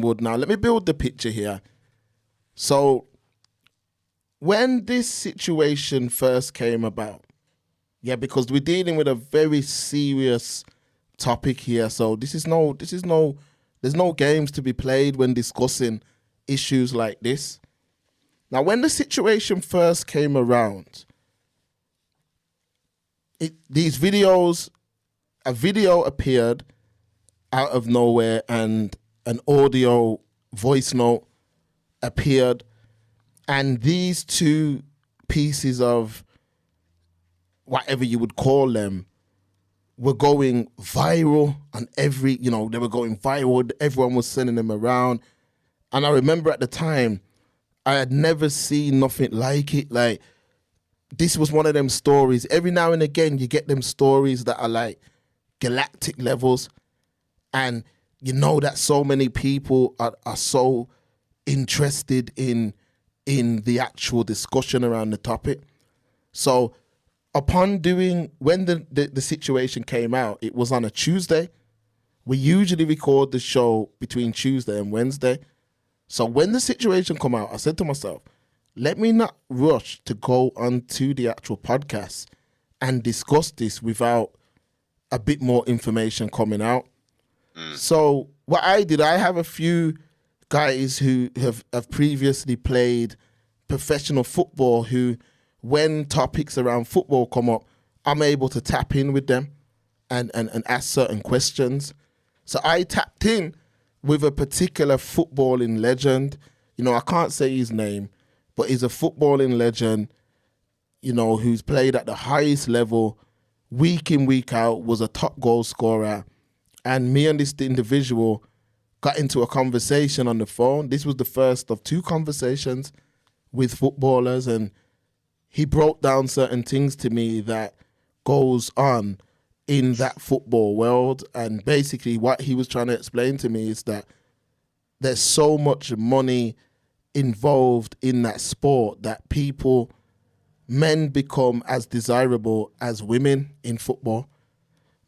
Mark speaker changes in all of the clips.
Speaker 1: Now, let me build the picture here. So, when this situation first came about, because we're dealing with a very serious topic here. So there's no games to be played when discussing issues like this. Now, when the situation first came around, a video appeared out of nowhere and an audio voice note appeared, and these two pieces of whatever you would call them were going viral on they were going viral. Everyone was sending them around. And I remember at the time, I had never seen nothing like it. Like, this was one of them stories. Every now and again, you get them stories that are like galactic levels. And you know that so many people are so interested in the actual discussion around the topic. So when the situation came out, it was on a Tuesday. We usually record the show between Tuesday and Wednesday. So when the situation come out, I said to myself, let me not rush to go onto the actual podcast and discuss this without a bit more information coming out. So what I did, I have a few guys who have previously played professional football who, when topics around football come up, I'm able to tap in with them and ask certain questions. So I tapped in with a particular footballing legend. I can't say his name, but he's a footballing legend, who's played at the highest level, week in, week out, was a top goal scorer. And me and this individual got into a conversation on the phone. This was the first of two conversations with footballers, and he broke down certain things to me that goes on in that football world. And basically what he was trying to explain to me is that there's so much money involved in that sport that men become as desirable as women in football,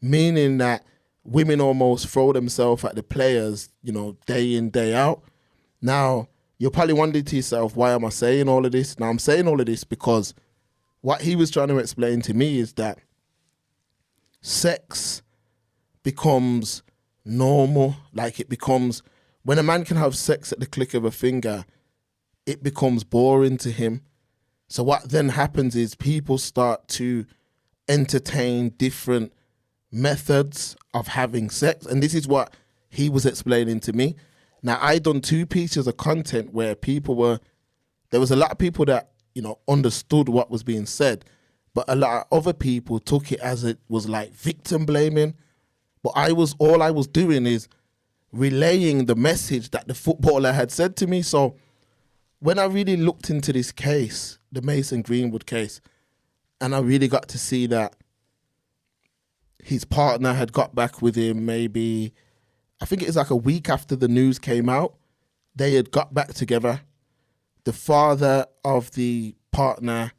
Speaker 1: meaning that women almost throw themselves at the players, day in, day out. Now, you're probably wondering to yourself, why am I saying all of this? Now, I'm saying all of this because what he was trying to explain to me is that sex becomes normal. Like, it becomes, when a man can have sex at the click of a finger, it becomes boring to him. So what then happens is people start to entertain different methods of having sex. And this is what he was explaining to me. Now, I done two pieces of content where there was a lot of people that, understood what was being said, but a lot of other people took it as it was like victim blaming. But all I was doing is relaying the message that the footballer had said to me. So when I really looked into this case, the Mason Greenwood case, and I really got to see that his partner had got back with him maybe, I think it was like a week after the news came out, they had got back together. The father of the partner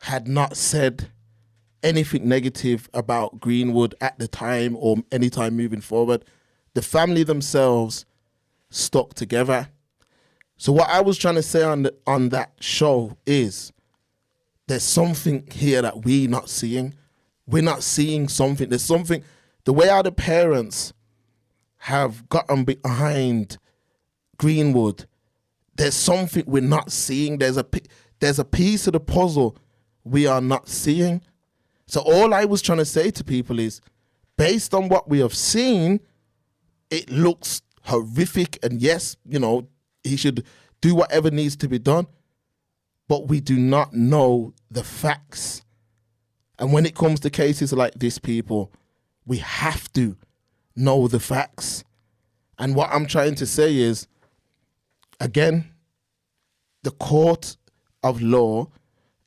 Speaker 1: had not said anything negative about Greenwood at the time or any time moving forward. The family themselves stuck together. So what I was trying to say on that show is there's something here that we're not seeing. We're not seeing something. There's something, the way our parents have gotten behind Greenwood, there's something we're not seeing. There's a piece of the puzzle we are not seeing. So all I was trying to say to people is, based on what we have seen, it looks horrific. And yes, he should do whatever needs to be done. But we do not know the facts. And when it comes to cases like this, people, we have to know the facts. And what I'm trying to say is, again, the court of law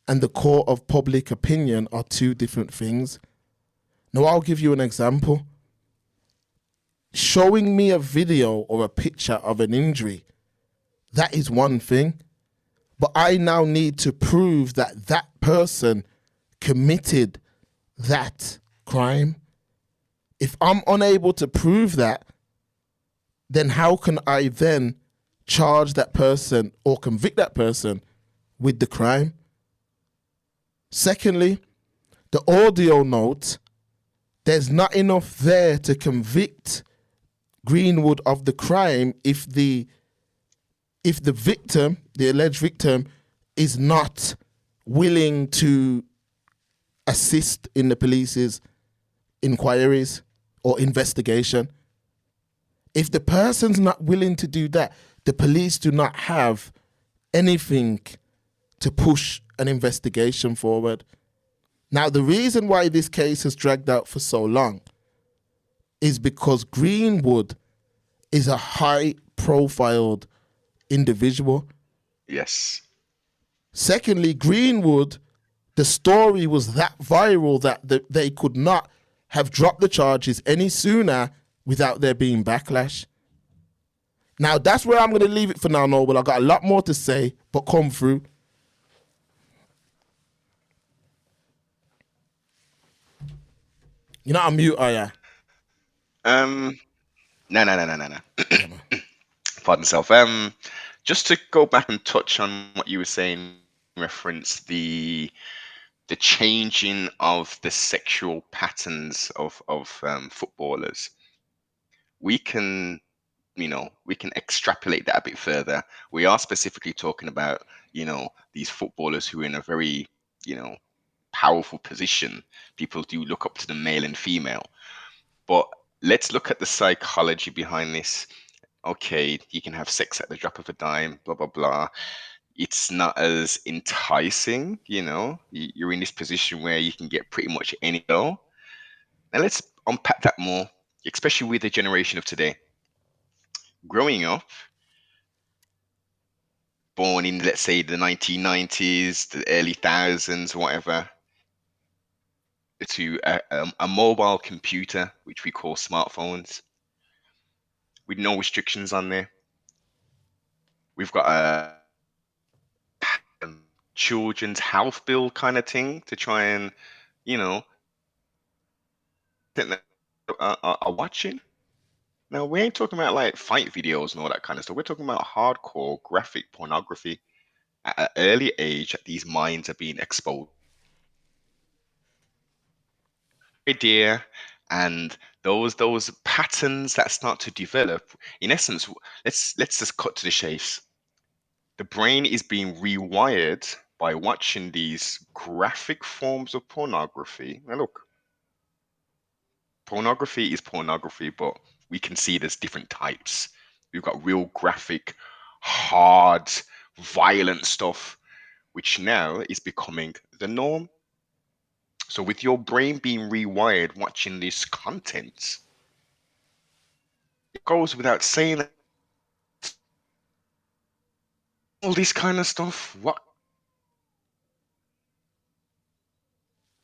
Speaker 1: and the court of public opinion are two different things. Now, I'll give you an example. Showing me a video or a picture of an injury, that is one thing. But I now need to prove that that person committed that crime. If I'm unable to prove that, then how can I then charge that person or convict that person with the crime? Secondly, the audio note, there's not enough there to convict Greenwood of the crime if the victim, the alleged victim, is not willing to assist in the police's inquiries or investigation. If the person's not willing to do that, the police do not have anything to push an investigation forward. Now, the reason why this case has dragged out for so long is because Greenwood is a high-profiled individual.
Speaker 2: Yes.
Speaker 1: Secondly, Greenwood, the story was that viral that they could not have dropped the charges any sooner without there being backlash. Now, that's where I'm going to leave it for now, Noble. I've got a lot more to say, but come through. You're not on mute, are you?
Speaker 2: No.
Speaker 1: Yeah, man.
Speaker 2: Pardon myself. Just to go back and touch on what you were saying, reference the changing of the sexual patterns of footballers. We can extrapolate that a bit further. We are specifically talking about, these footballers who are in a very, powerful position. People do look up to the male and female. But let's look at the psychology behind this. Okay, you can have sex at the drop of a dime, blah, blah, blah. It's not as enticing, You're in this position where you can get pretty much any girl. Now let's unpack that more, especially with the generation of today. Growing up, born in, let's say, the 1990s, the early thousands, whatever, to a mobile computer, which we call smartphones, with no restrictions on there. We've got a children's health bill kind of thing to try and, are watching. Now, we ain't talking about like fight videos and all that kind of stuff. We're talking about hardcore graphic pornography at an early age that these minds are being exposed. Idea and those patterns that start to develop. In essence, let's just cut to the chase. The brain is being rewired by watching these graphic forms of pornography. Now, look, pornography is pornography, but we can see there's different types. We've got real graphic, hard, violent stuff, which now is becoming the norm. So with your brain being rewired watching this content, it goes without saying that all this kind of stuff, what?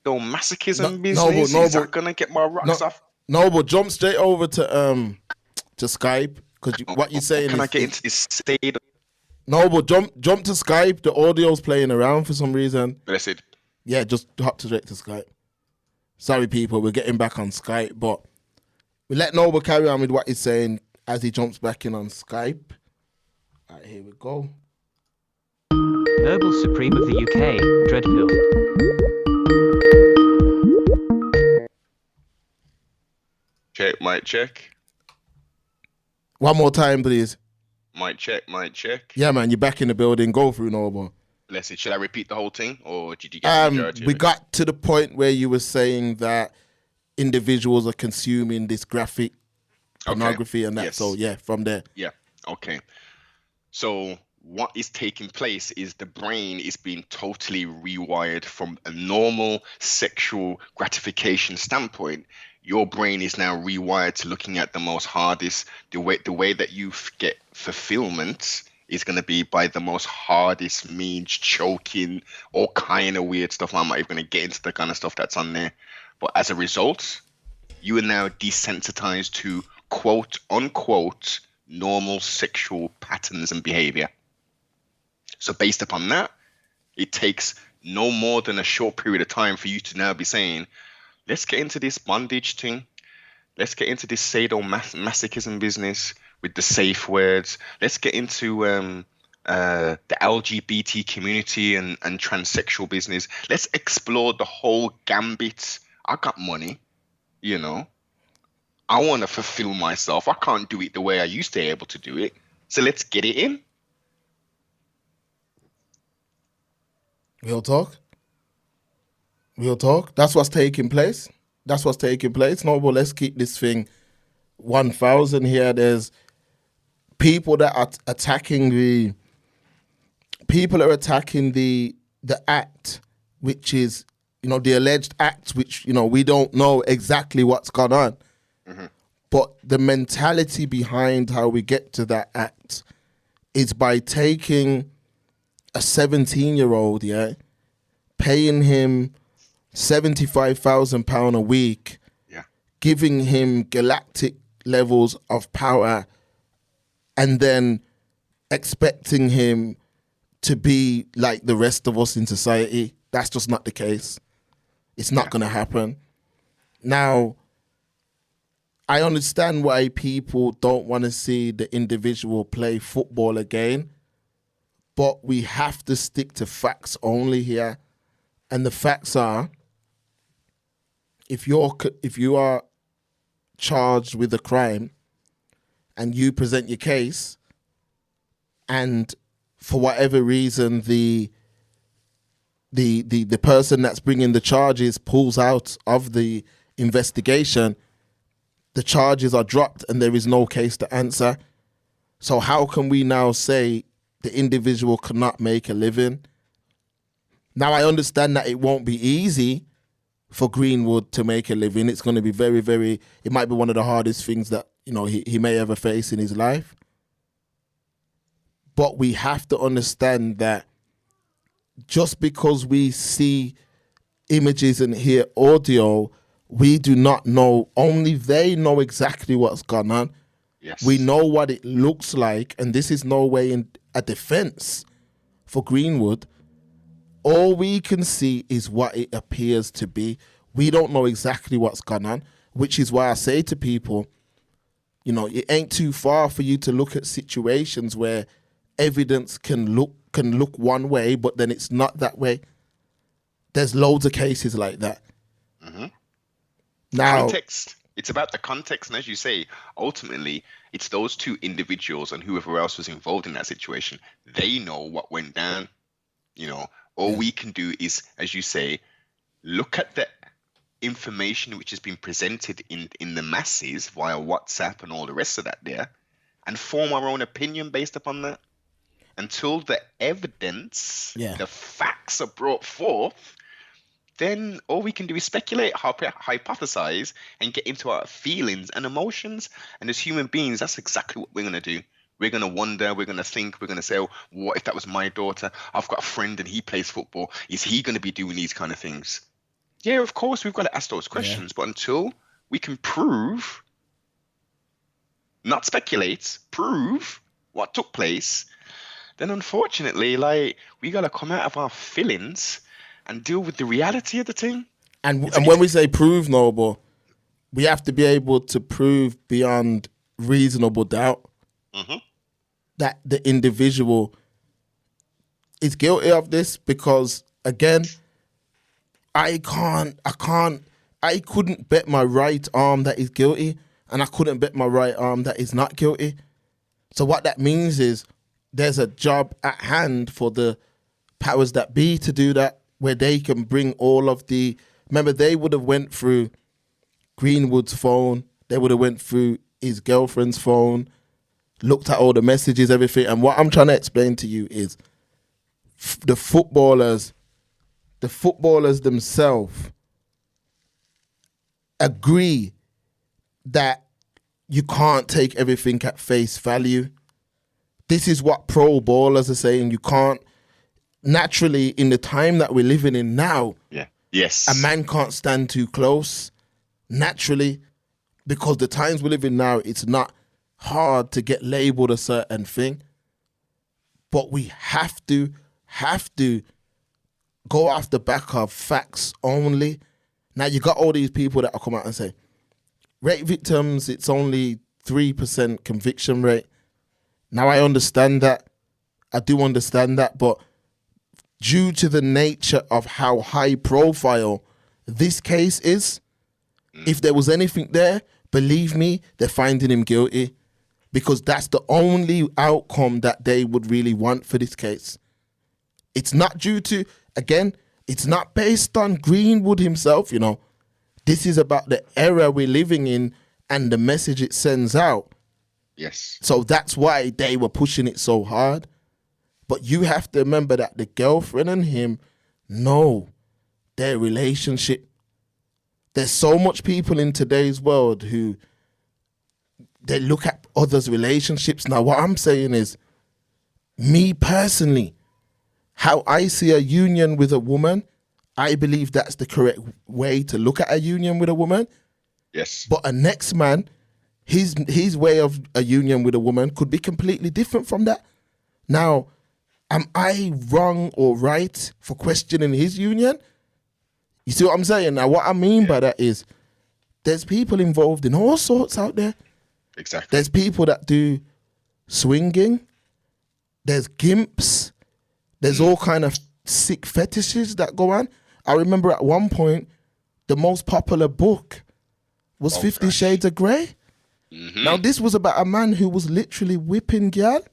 Speaker 2: No masochism business? Is that gonna get my rocks off?
Speaker 1: No, but jump straight over to Skype, because what you're saying
Speaker 2: can
Speaker 1: is...
Speaker 2: I get into this state?
Speaker 1: No, but jump to Skype. The audio's playing around for some reason.
Speaker 2: Blessed.
Speaker 1: Yeah, just hop straight to Skype. Sorry, people, we're getting back on Skype, but we let Noble carry on with what he's saying as he jumps back in on Skype. All right, here we go.
Speaker 3: Noble Supreme of the UK, Dreadpill.
Speaker 2: Check, mic check.
Speaker 1: One more time, please.
Speaker 2: Mic check, mic check.
Speaker 1: Yeah, man, you're back in the building. Go through, Noble.
Speaker 2: Blessed. Should I repeat the whole thing, or did you get the majority of
Speaker 1: we
Speaker 2: it?
Speaker 1: got to the point where you were saying that individuals are consuming this graphic pornography and that.
Speaker 2: Yes.
Speaker 1: So, yeah, from there.
Speaker 2: Yeah. Okay. So what is taking place is the brain is being totally rewired from a normal sexual gratification standpoint. Your brain is now rewired to looking at the most hardest. The way that you get fulfillment is going to be by the most hardest means, choking, all kind of weird stuff. I'm not even going to get into the kind of stuff that's on there. But as a result, you are now desensitized to quote unquote normal sexual patterns and behavior. So based upon that, it takes no more than a short period of time for you to now be saying, let's get into this bondage thing. Let's get into this sadomasochism business with the safe words. Let's get into the LGBT community and transsexual business. Let's explore the whole gambit. I got money, you know. I want to fulfill myself. I can't do it the way I used to be able to do it. So let's get it in.
Speaker 1: Real talk. Real talk. That's what's taking place. That's what's taking place. No, but let's keep this thing 1,000 here. There's people that are attacking the act, which is, the alleged act, which, we don't know exactly what's gone on. Mm-hmm. But the mentality behind how we get to that act is by taking a 17-year-old, paying him £75,000 a week, giving him galactic levels of power, and then expecting him to be like the rest of us in society. That's just not the case. It's not going to happen. Now, I understand why people don't want to see the individual play football again, but we have to stick to facts only here. And the facts are, if you are charged with a crime and you present your case, and for whatever reason the person that's bringing the charges pulls out of the investigation, the charges are dropped and there is no case to answer. So how can we now say the individual cannot make a living? Now, I understand that it won't be easy for Greenwood to make a living. It's going to be very, very, it might be one of the hardest things that, he may ever face in his life. But we have to understand that just because we see images and hear audio, we do not know. Only they know exactly what's gone on.
Speaker 2: Yes.
Speaker 1: We know what it looks like, and this is no way in a defense for Greenwood. All we can see is what it appears to be. We don't know exactly what's gone on, which is why I say to people, it ain't too far for you to look at situations where evidence can look one way, but then it's not that way. There's loads of cases like that.
Speaker 2: Mm-hmm.
Speaker 1: Now,
Speaker 2: context. It's about the context, and as you say, ultimately, it's those two individuals and whoever else was involved in that situation. They know what went down. All we can do is, as you say, look at the information which has been presented in the masses via WhatsApp and all the rest of that there, and form our own opinion based upon that. Until the evidence, the facts are brought forth, then all we can do is speculate, hypothesize, and get into our feelings and emotions. And as human beings, that's exactly what we're going to do. We're going to wonder, we're going to think, we're going to say, oh, what if that was my daughter? I've got a friend and he plays football. Is he going to be doing these kind of things? Yeah, of course, we've got to ask those questions. But until we can prove, not speculate, prove what took place, then unfortunately, we got to come out of our feelings and deal with the reality of the thing.
Speaker 1: And when we say prove, Noble, we have to be able to prove beyond reasonable doubt that the individual is guilty of this, because again, I couldn't bet my right arm that he's guilty, and I couldn't bet my right arm that he's not guilty. So what that means is there's a job at hand for the powers that be to do that, where they can bring all of the, remember, they would have went through Greenwood's phone, they would have went through his girlfriend's phone, looked at all the messages, everything. And what I'm trying to explain to you is the footballers themselves agree that you can't take everything at face value. This is what pro ballers are saying. You can't, naturally, in the time that we're living in now, a man can't stand too close, naturally, because the times we live in now, it's not hard to get labeled a certain thing. But we have to go off the back of facts only. Now, you got all these people that will come out and say, rape victims, it's only 3% conviction rate. Now I understand that. I do understand that, but due to the nature of how high profile this case is, if there was anything there, believe me, they're finding him guilty, because that's the only outcome that they would really want for this case. It's not due to, again, it's not based on Greenwood himself, you know. This is about the era we're living in and the message it sends out.
Speaker 2: Yes.
Speaker 1: So that's why they were pushing it so hard. But you have to remember that the girlfriend and him know their relationship. There's so much people in today's world who they look at others' relationships. Now, what I'm saying is, me personally, how I see a union with a woman, I believe that's the correct way to look at a union with a woman.
Speaker 2: Yes.
Speaker 1: But a next man, his way of a union with a woman could be completely different from that. Now, am I wrong or right for questioning his union? You see what I'm saying? Now, what I mean by that is there's people involved in all sorts out there.
Speaker 2: Exactly.
Speaker 1: There's people that do swinging. There's gimps. There's all kind of sick fetishes that go on. I remember at one point, the most popular book was 50 Shades of Grey.
Speaker 2: Mm-hmm.
Speaker 1: Now, this was about a man who was literally whipping gal,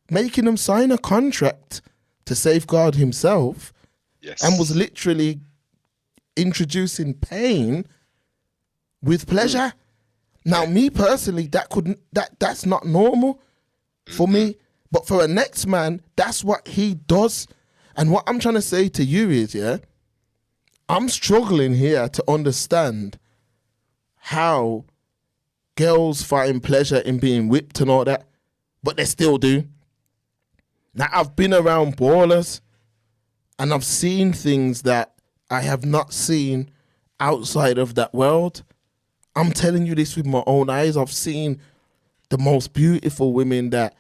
Speaker 1: making them sign a contract to safeguard himself,
Speaker 2: Yes.
Speaker 1: and was literally introducing pain with pleasure. Now, me personally, that's not normal for me. But for a next man, that's what he does. And what I'm trying to say to you is, yeah, I'm struggling here to understand how girls find pleasure in being whipped and all that, but they still do. Now, I've been around ballers and I've seen things that I have not seen outside of that world. I'm telling you this with my own eyes. I've seen the most beautiful women that,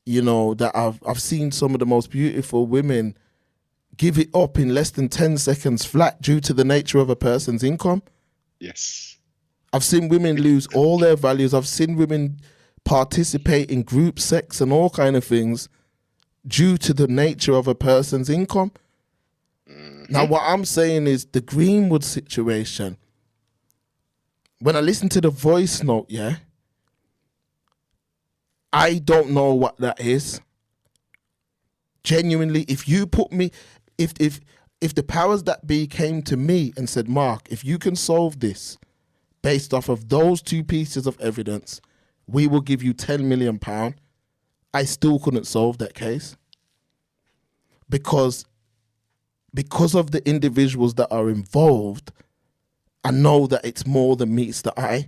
Speaker 1: you know, that I've seen some of the most beautiful women give it up in less than 10 seconds flat due to the nature of a person's income.
Speaker 2: Yes.
Speaker 1: I've seen women lose all their values. I've seen women participate in group sex and all kind of things due to the nature of a person's income. Now, what I'm saying is the Greenwood situation, when I listen to the voice note, yeah, I don't know what that is. Genuinely, if you put me, if the powers that be came to me and said, Mark, if you can solve this based off of those two pieces of evidence, we will give you £10 million, I still couldn't solve that case. Because of the individuals that are involved, I know that it's more than meets the eye.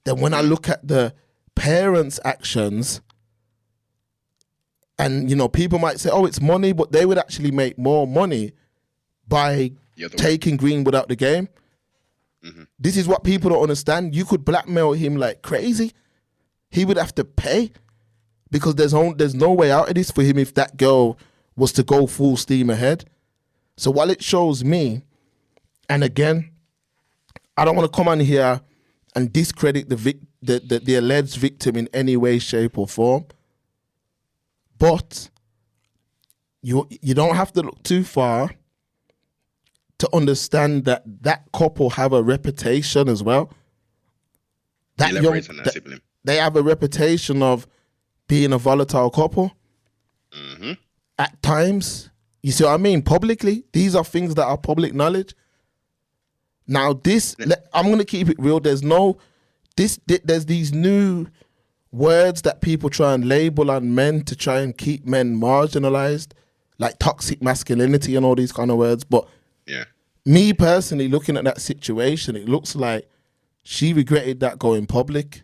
Speaker 1: Then when I look at the parents' actions, and, you know, people might say, oh, it's money, but they would actually make more money by taking Greenwood out the game. Mm-hmm. This is what people don't understand. You could blackmail him like crazy. He would have to pay because there's no way out of this for him if that girl was to go full steam ahead. So while it shows me, and again, I don't want to come on here and discredit the alleged victim in any way, shape, or form. But you don't have to look too far to understand that that couple have a reputation as well. They have a reputation of being a volatile couple. Mm-hmm. At times, you see what I mean? Publicly, these are things that are public knowledge. Now, I'm going to keep it real. There's these new words that people try and label on men to try and keep men marginalized, like toxic masculinity and all these kind of words. But
Speaker 2: yeah,
Speaker 1: me personally, looking at that situation, it looks like she regretted that going public.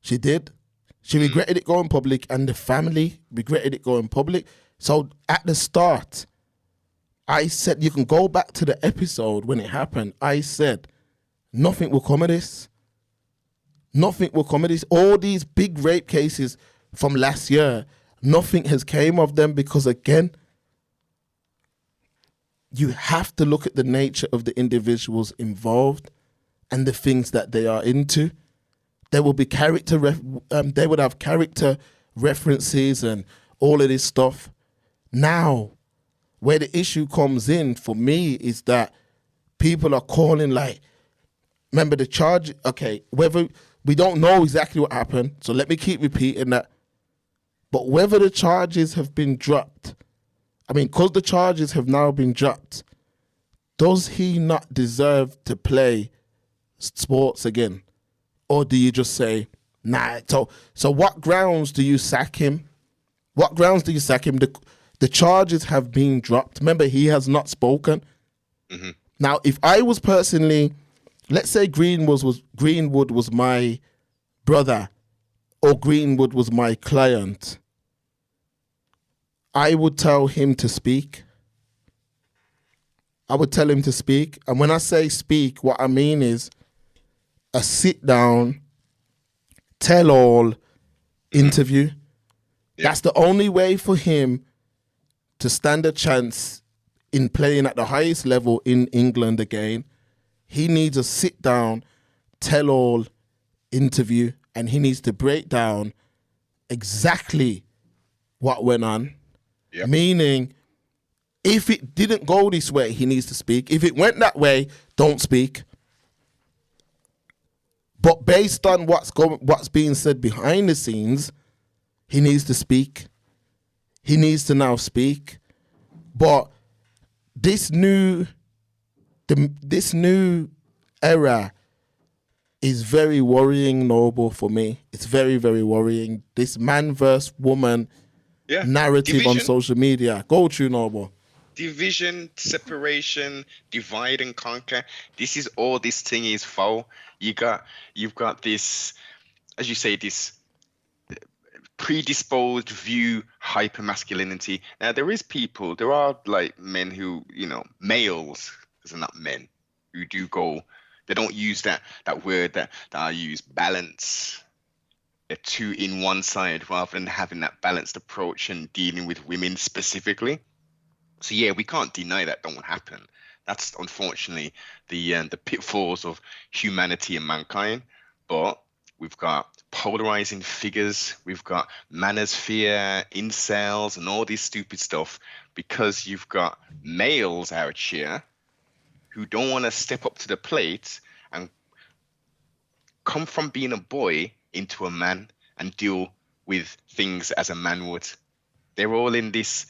Speaker 1: She did. She regretted it going public, and the family regretted it going public. So at the start, I said, you can go back to the episode when it happened. I said, nothing will come of this. Nothing will come of this. All these big rape cases from last year, nothing has came of them because, again, you have to look at the nature of the individuals involved and the things that they are into. there will be they would have character references and all of this stuff. Now, where the issue comes in for me is that people are calling like, remember the charge, okay, whether we don't know exactly what happened, so let me keep repeating that. But whether the charges have been dropped, I mean, because the charges have now been dropped, does he not deserve to play sports again? Or do you just say, nah? So what grounds do you sack him? What grounds do you sack him? The charges have been dropped. Remember, he has not spoken.
Speaker 2: Mm-hmm.
Speaker 1: Now, if I was personally, let's say Greenwood was my brother or Greenwood was my client, I would tell him to speak. I would tell him to speak. And when I say speak, what I mean is a sit down, tell all interview. Yeah. That's the only way for him to stand a chance in playing at the highest level in England again. He needs a sit down, tell all interview, and he needs to break down exactly what went on. Yep. Meaning, if it didn't go this way, he needs to speak. If it went that way, don't speak. But based on what's being said behind the scenes, he needs to speak. He needs to now speak. But this new era is very worrying, Noble, for me. It's very, very worrying. This man versus woman narrative on social media. Go through, Noble.
Speaker 2: Division, separation, divide and conquer. This is all this thing is for. You've got this, as you say, this predisposed view hyper masculinity. Now there are like men who, males, because they're not men, who do go, they don't use that word that I use, balance. They're two in one side rather than having that balanced approach and dealing with women specifically. So yeah, we can't deny that don't happen. That's unfortunately the pitfalls of humanity and mankind. But we've got polarizing figures, we've got manosphere, incels, and all this stupid stuff because you've got males out here who don't want to step up to the plate and come from being a boy into a man and deal with things as a man would. They're all in this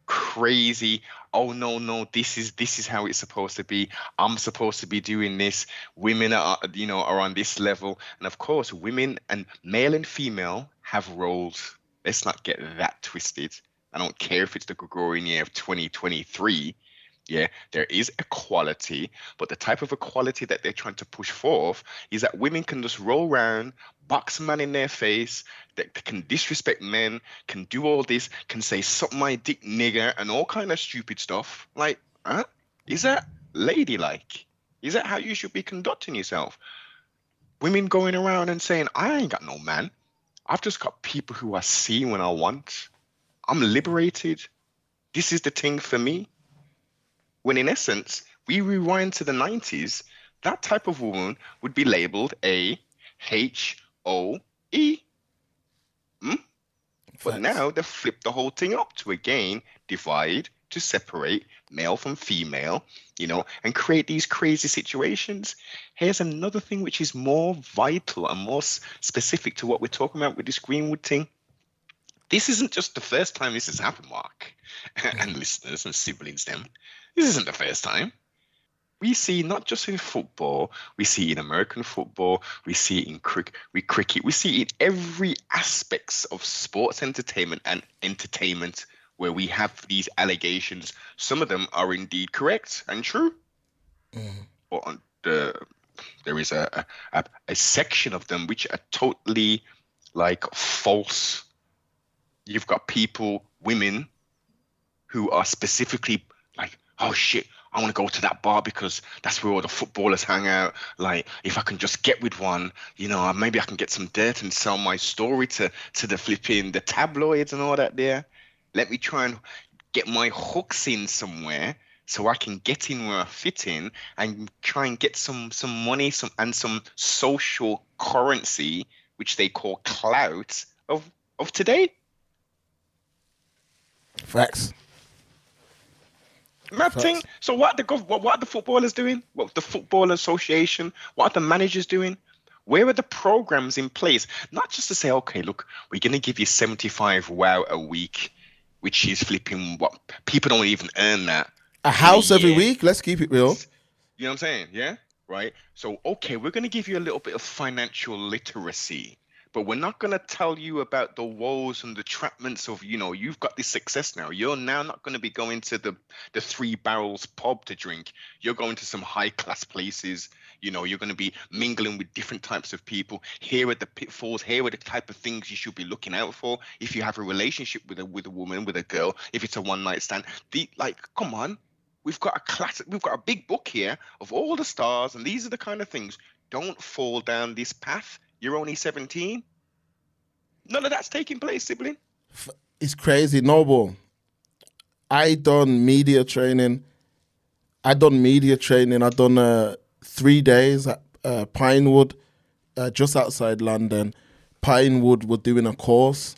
Speaker 2: crazy, oh no, this is how it's supposed to be. I'm supposed to be doing this. Women are on this level. And of course, women and male and female have roles. Let's not get that twisted. I don't care if it's the Gregorian year of 2023. Yeah, there is equality, but the type of equality that they're trying to push forth is that women can just roll around, box a man in their face, that can disrespect men, can do all this, can say suck my dick nigger and all kind of stupid stuff. Like, is that ladylike? Is that how you should be conducting yourself? Women going around and saying, I ain't got no man. I've just got people who I see when I want. I'm liberated. This is the thing for me. When in essence, we rewind to the 90s, that type of woman would be labeled a HOE. But now they've flipped the whole thing up to again divide, to separate male from female, and create these crazy situations. Here's another thing which is more vital and more specific to what we're talking about with this Greenwood thing. This isn't just the first time this has happened, Mark, and listeners and siblings them. This isn't the first time. We see not just in football, we see in American football, we see in cricket, we see in every aspects of sports entertainment and entertainment where we have these allegations. Some of them are indeed correct and true. But there is a section of them which are totally like false. You've got women who are specifically like, oh shit, I want to go to that bar because that's where all the footballers hang out. Like, if I can just get with one, maybe I can get some dirt and sell my story to the tabloids and all that there. Let me try and get my hooks in somewhere so I can get in where I fit in and try and get some money, some social currency, which they call clout of today.
Speaker 1: Facts.
Speaker 2: Mad thing. So what are the footballers doing? What the Football Association? What are the managers doing? Where are the programs in place? Not just to say, okay, look, we're going to give you 75 wow a week, which is flipping what people don't even earn that.
Speaker 1: A house every week. Let's keep it real.
Speaker 2: You know what I'm saying? Yeah. Right. So, okay, we're going to give you a little bit of financial literacy, but we're not going to tell you about the woes and the trapments of, you've got this success now. You're now not going to be going to the Three Barrels pub to drink. You're going to some high class places. You're going to be mingling with different types of people. Here are the pitfalls. Here are the type of things you should be looking out for if you have a relationship with a woman, with a girl. If it's a one night stand, come on, we've got a big book here of all the stars, and these are the kind of things. Don't fall down this path. You're only 17. None of that's taking place, sibling.
Speaker 1: It's crazy, Noble. I done media training. I done 3 days at Pinewood, just outside London. Pinewood were doing a course.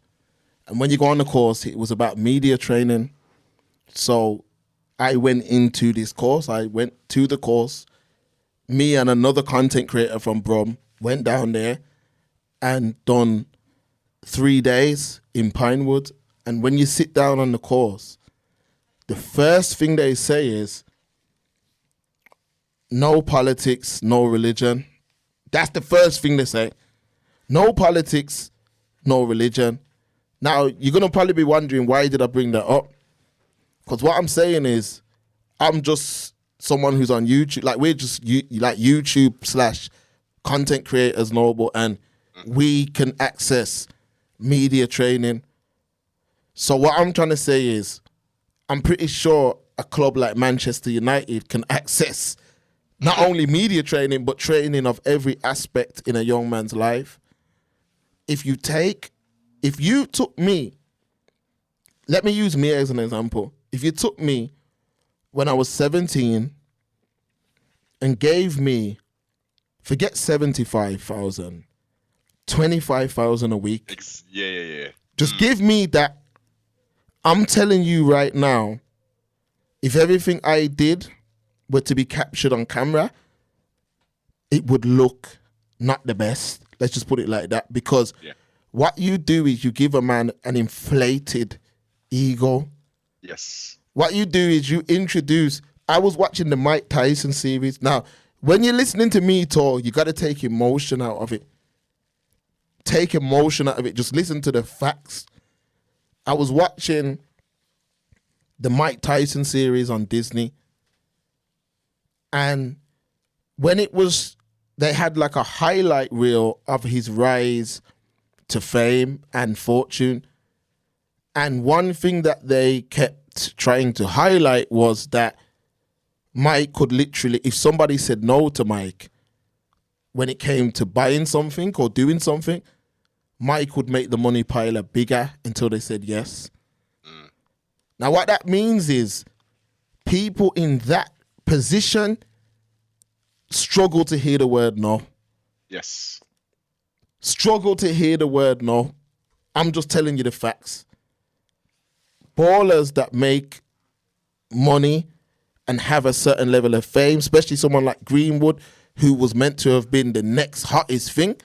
Speaker 1: And when you go on the course, it was about media training. So I went into this course. I went to the course. Me and another content creator from Brum went down there and done 3 days in Pinewood. And when you sit down on the course, the first thing they say is, no politics, no religion. That's the first thing they say. No politics, no religion. Now, you're going to probably be wondering, why did I bring that up? Because what I'm saying is, I'm just someone who's on YouTube. Like, we're just like YouTube / content creators, Noble, and we can access media training. So what I'm trying to say is, I'm pretty sure a club like Manchester United can access not only media training, but training of every aspect in a young man's life. If you took me, let me use me as an example. If you took me when I was 17 and gave me, forget 75,000, 25,000 a week.
Speaker 2: Yeah.
Speaker 1: Just give me that. I'm telling you right now, if everything I did were to be captured on camera, it would look not the best. Let's just put it like that. Because what you do is you give a man an inflated ego.
Speaker 2: Yes.
Speaker 1: What you do is you introduce. I was watching the Mike Tyson series. Now, when you're listening to me talk, you got to take emotion out of it. Take emotion out of it. Just listen to the facts. I was watching the Mike Tyson series on Disney. And when they had like a highlight reel of his rise to fame and fortune. And one thing that they kept trying to highlight was that Mike could literally, if somebody said no to Mike, when it came to buying something or doing something, Mike would make the money pile bigger until they said yes. Now, what that means is people in that position struggle to hear the word no.
Speaker 2: Yes.
Speaker 1: Struggle to hear the word no. I'm just telling you the facts. Ballers that make money and have a certain level of fame, especially someone like Greenwood, who was meant to have been the next hottest thing,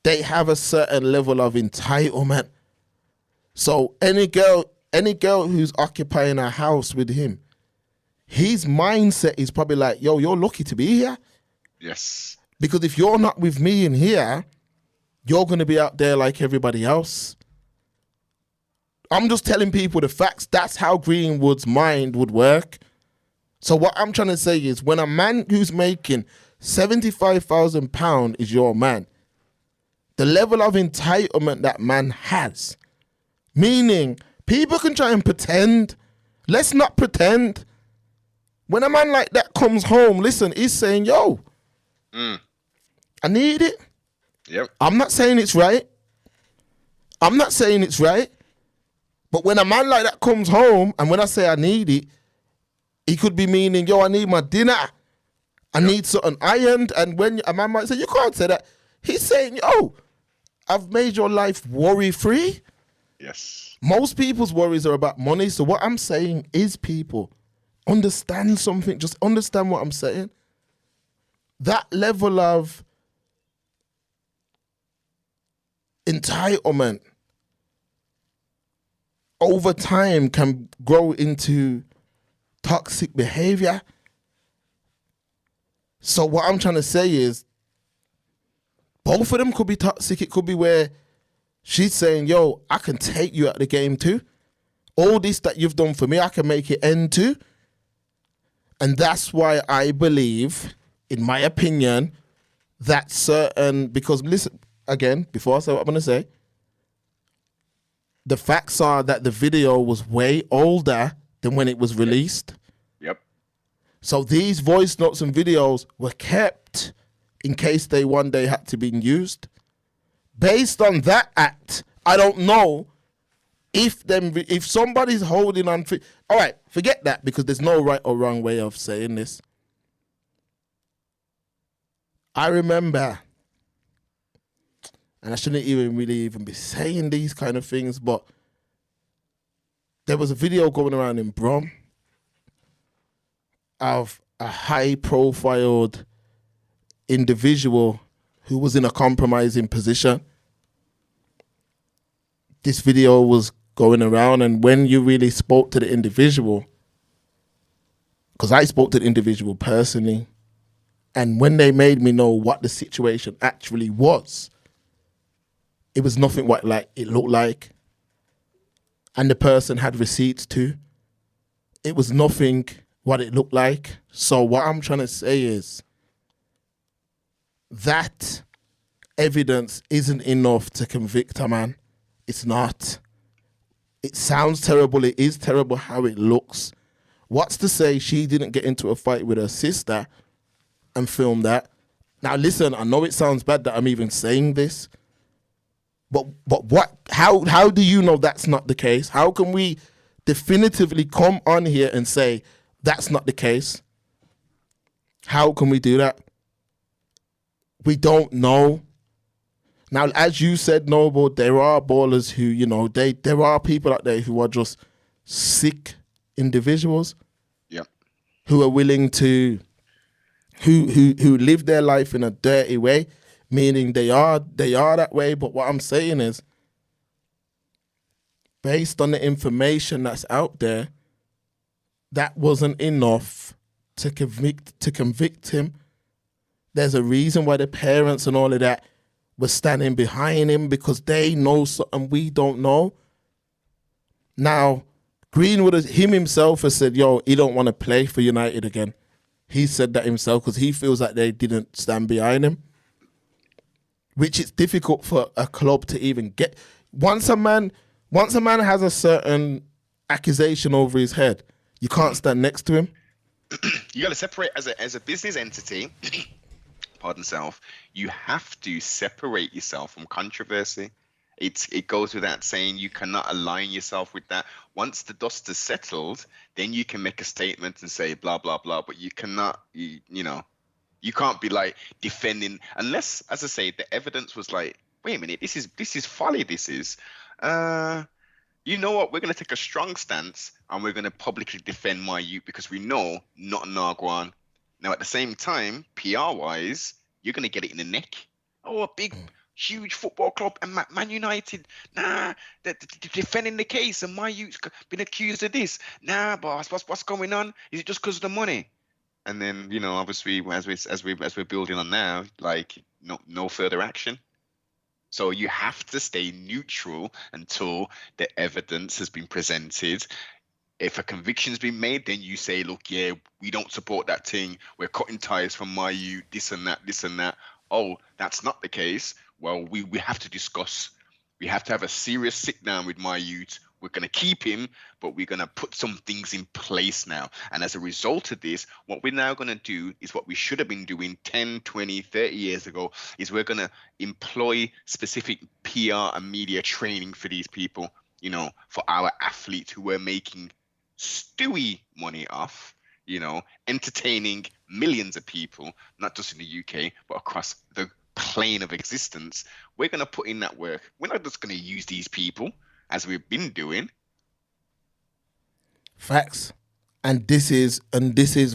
Speaker 1: they have a certain level of entitlement. So any girl who's occupying a house with him, his mindset is probably like, yo, you're lucky to be here.
Speaker 2: Yes.
Speaker 1: Because if you're not with me in here, you're going to be out there like everybody else. I'm just telling people the facts. That's how Greenwood's mind would work. So what I'm trying to say is, when a man who's making £75,000 is your man, the level of entitlement that man has, meaning people can try and pretend. Let's not pretend. When a man like that comes home, listen, he's saying, yo, I need it.
Speaker 2: Yep.
Speaker 1: I'm not saying it's right. But when a man like that comes home, and when I say I need it, He could be meaning, yo, I need my dinner. I need something ironed. And when a man might say, you can't say that. He's saying, yo, I've made your life worry-free.
Speaker 2: Yes.
Speaker 1: Most people's worries are about money. So what I'm saying is, people, understand something. Just understand what I'm saying. That level of entitlement over time can grow into toxic behavior. So what I'm trying to say is, both of them could be toxic. It could be where she's saying, yo, I can take you out of the game too. All this that you've done for me, I can make it end too. And that's why I believe, in my opinion, that certain, because listen, again, before I say what I'm going to say, the facts are that the video was way older than when it was released.
Speaker 2: Yep.
Speaker 1: So these voice notes and videos were kept in case they one day had to be used. Based on that act, I don't know if somebody's holding on. All right, forget that, because there's no right or wrong way of saying this. I remember, and I shouldn't even be saying these kind of things, but there was a video going around in Brum of a high-profiled individual who was in a compromising position. This video was going around, and when you really spoke to the individual, because I spoke to the individual personally, and when they made me know what the situation actually was, it was nothing what like it looked like. And the person had receipts too. It was nothing what it looked like. So what I'm trying to say is that evidence isn't enough to convict a man. It's not. It sounds terrible. It is terrible how it looks. What's to say she didn't get into a fight with her sister and film that? Now listen, I know it sounds bad that I'm even saying this, but what? How do you know that's not the case? How can we definitively come on here and say that's not the case? How can we do that? We don't know. Now, as you said, Noble, there are ballers who, you know, there are people out there who are just sick individuals.
Speaker 2: Yeah.
Speaker 1: Who are willing to, who live their life in a dirty way, meaning they are that way. But what I'm saying is, based on the information that's out there, that wasn't enough to convict him. There's a reason why the parents and all of that were standing behind him, because they know something we don't know. Now, Greenwood, him himself has said, yo, he don't want to play for United again. He said that himself because he feels like they didn't stand behind him, which is difficult for a club to even get. Once a man has a certain accusation over his head, you can't stand next to him.
Speaker 2: You got to separate as a business entity. Pardon self. You have to separate yourself from controversy. It goes without saying, you cannot align yourself with that. Once the dust is settled, then you can make a statement and say blah blah blah. But you cannot, you can't be like defending unless, as I say, the evidence was like, wait a minute, this is folly. This is, you know what? We're gonna take a strong stance and we're gonna publicly defend my youth because we know not Nagwan. Now at the same time, PR wise, you're gonna get it in the neck. Oh, a big. Huge football club and Man United, they're defending the case and my youth's been accused of this. Nah, boss, what's going on? Is it just because of the money? And then, obviously, as we're building on now, like no further action. So you have to stay neutral until the evidence has been presented. If a conviction's been made, then you say, look, yeah, we don't support that thing. We're cutting ties from my youth, this and that. Oh, that's not the case. Well, we have to discuss. We have to have a serious sit down with my youth. We're going to keep him, but we're going to put some things in place now. And as a result of this, what we're now going to do is what we should have been doing 10, 20, 30 years ago, is we're going to employ specific PR and media training for these people, for our athletes who we're making stewy money off. entertaining millions of people, not just in the UK, but across the plane of existence. We're going to put in that work. We're not just going to use these people as we've been doing.
Speaker 1: Facts. And this is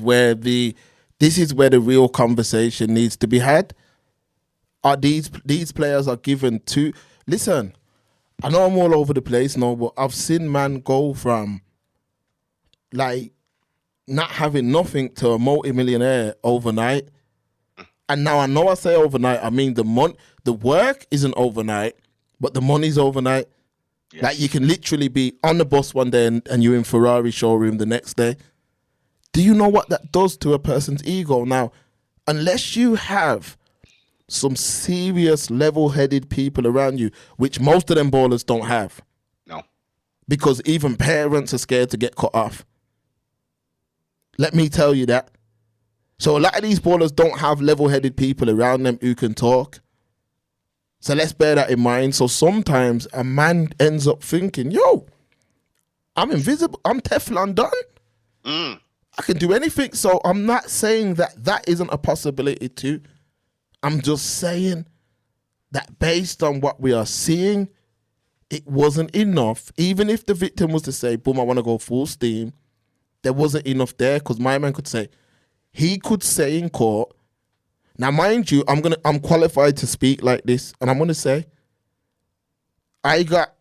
Speaker 1: where the real conversation needs to be had. Are these players are given to listen? I know I'm all over the place now, but I've seen man go from like not having nothing to a multi-millionaire overnight. And now I know I say overnight, I mean the work isn't overnight, but the money's overnight. Yes. Like you can literally be on the bus one day and you're in Ferrari showroom the next day. Do you know what that does to a person's ego? Now, unless you have some serious level-headed people around you, which most of them ballers don't have.
Speaker 2: No.
Speaker 1: Because even parents are scared to get cut off. Let me tell you that. So a lot of these ballers don't have level-headed people around them who can talk. So let's bear that in mind. So sometimes a man ends up thinking, yo, I'm invisible. I'm Teflon done. I can do anything. So I'm not saying that isn't a possibility too. I'm just saying that based on what we are seeing, it wasn't enough. Even if the victim was to say, boom, I want to go full steam, there wasn't enough there because my man could say, he could say in court, now mind you, I'm qualified to speak like this, and I'm going to say, I got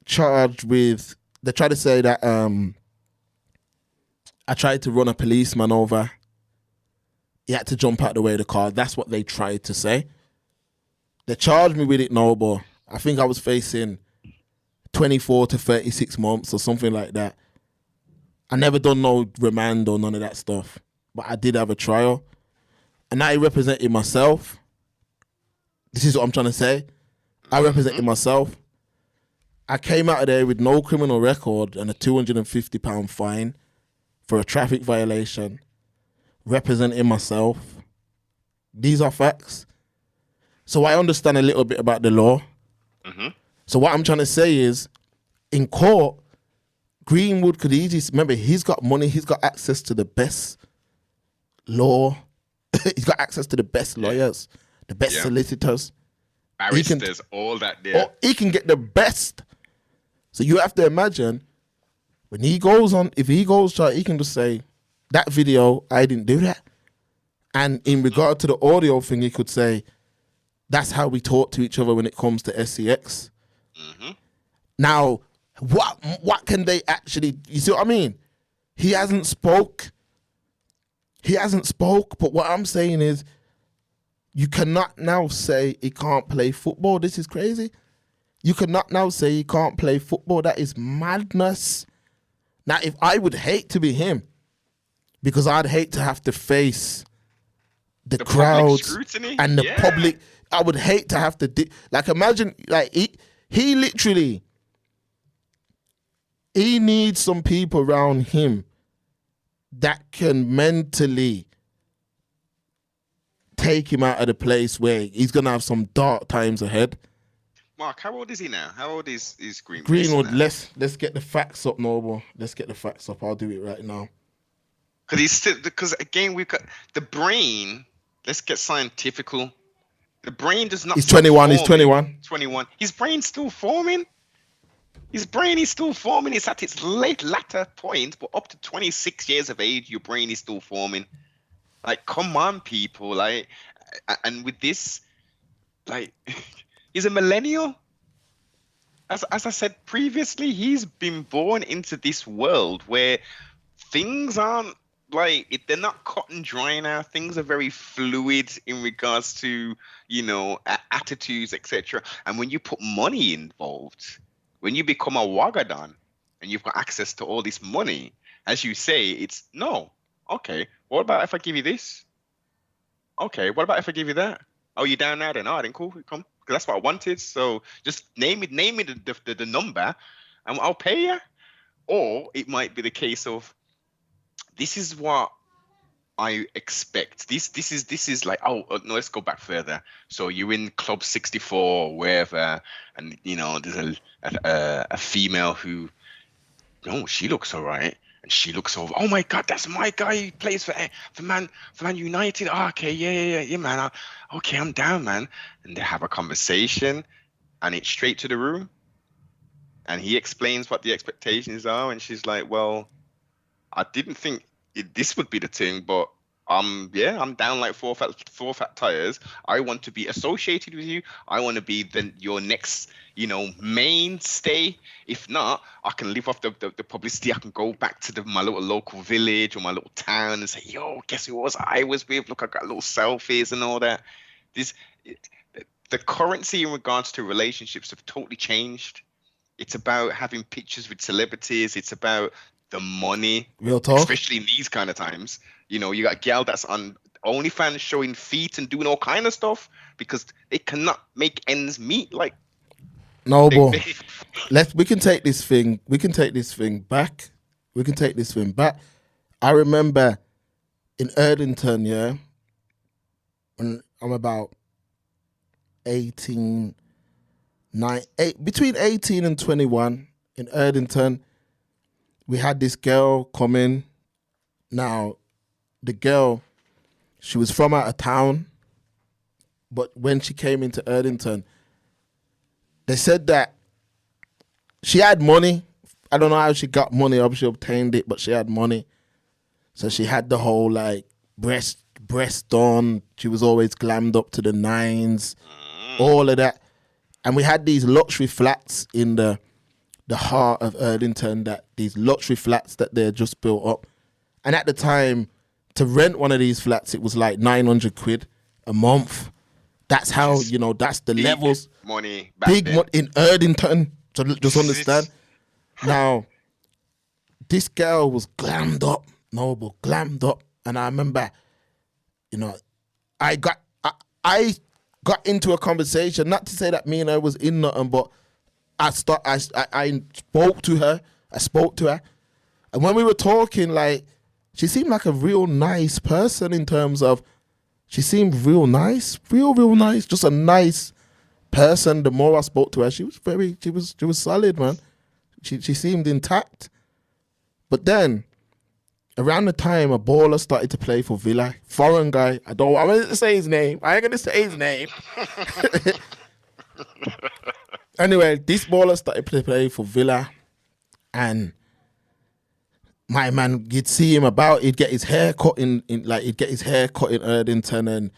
Speaker 1: charged with, they tried to say that I tried to run a policeman over. He had to jump out the way of the car. That's what they tried to say. They charged me with it, no, but I think I was facing 24 to 36 months or something like that. I never done no remand or none of that stuff, but I did have a trial. And I represented myself. This is what I'm trying to say. I represented myself. I came out of there with no criminal record and a £250 fine for a traffic violation. Representing myself. These are facts. So I understand a little bit about the law. Mm-hmm. So what I'm trying to say is, in court, Greenwood could easily, remember, he's got money, he's got access to the best law, he's got access to the best lawyers, the best solicitors.
Speaker 2: Barristers, all that there.
Speaker 1: He can get the best. So you have to imagine, when he goes on, if he goes to, he can just say, that video, I didn't do that. And in regard to the audio thing, he could say, that's how we talk to each other when it comes to SCX. Mm-hmm. Now, what can they actually, you see what I mean? He hasn't spoke, but what I'm saying is, you cannot now say he can't play football. This is crazy. You cannot now say he can't play football. That is madness. Now, if I would hate to be him, because I'd hate to have to face the crowds and the public. I would hate to have to imagine he literally needs some people around him that can mentally take him out of the place where he's gonna have some dark times ahead.
Speaker 2: Mark, how old is he now? How old is Greenwood?
Speaker 1: Greenwood, let's get the facts up, Noble. Let's get the facts up. I'll do it right now.
Speaker 2: Because again, we've got the brain. Let's get scientifical. The brain does not.
Speaker 1: He's 21. He's 21.
Speaker 2: 21. His brain's still forming. His brain is still forming. It's at its latter point, but up to 26 years of age, your brain is still forming. Like, come on, people. Like, and with this, like, he's a millennial. As I said previously, he's been born into this world where things aren't they're not cut and dry now. Things are very fluid in regards to, attitudes, etc. And when you put money involved, when you become a Wagadan and you've got access to all this money, as you say, it's no. Okay, what about if I give you this? Okay, what about if I give you that? Oh, you down now then? Oh, then cool, come. Because that's what I wanted. So just name me the number and I'll pay you. Or it might be the case of, this is what I expect. This is like, oh no, let's go back further. So you're in Club 64 or wherever, and there's a female who, oh, she looks all right, And she looks over. Oh my God, that's my guy. He plays for Man United. Oh, okay, yeah, man. Okay, I'm down, man. And they have a conversation, and it's straight to the room. And he explains what the expectations are, and she's like, "Well, I didn't think this would be the thing, but I'm down like four fat tires. I want to be associated with you. I want to be your next, mainstay. If not, I can live off the publicity. I can go back to my little local village or my little town and say, yo, guess who I was with? Look, I got little selfies and all that. The currency in regards to relationships have totally changed. It's about having pictures with celebrities. It's about the money,
Speaker 1: real talk,
Speaker 2: especially in these kind of times. You got a gal that's on OnlyFans showing feet and doing all kind of stuff because they cannot make ends meet. Like,
Speaker 1: no, boy. We can take this thing back. I remember in Erdington, yeah, when I'm about between 18 and 21 in Erdington, we had this girl come in. Now, the girl, she was from out of town, but when she came into Erdington, they said that she had money. I don't know how she got money, obviously obtained it, but she had money. So she had the whole like breast on. She was always glammed up to the nines, all of that. And we had these luxury flats in the heart of Erdington, these luxury flats that they had just built up. And at the time, to rent one of these flats, it was like 900 quid a month. That's how, that's the levels.
Speaker 2: Money.
Speaker 1: Big money in Erdington. So just understand. Now, this girl was glammed up. And I remember, I got into a conversation, not to say that me and her was in nothing, but I spoke to her. And when we were talking, like, she seemed like a real nice person in terms of, she seemed real nice, real nice, just a nice person. The more I spoke to her, she was solid, man. She seemed intact. But then, around the time a baller started to play for Villa, foreign guy, I ain't gonna say his name. Anyway, this baller started to play for Villa, and my man, you'd see him about, he'd get his hair cut in Erdington, and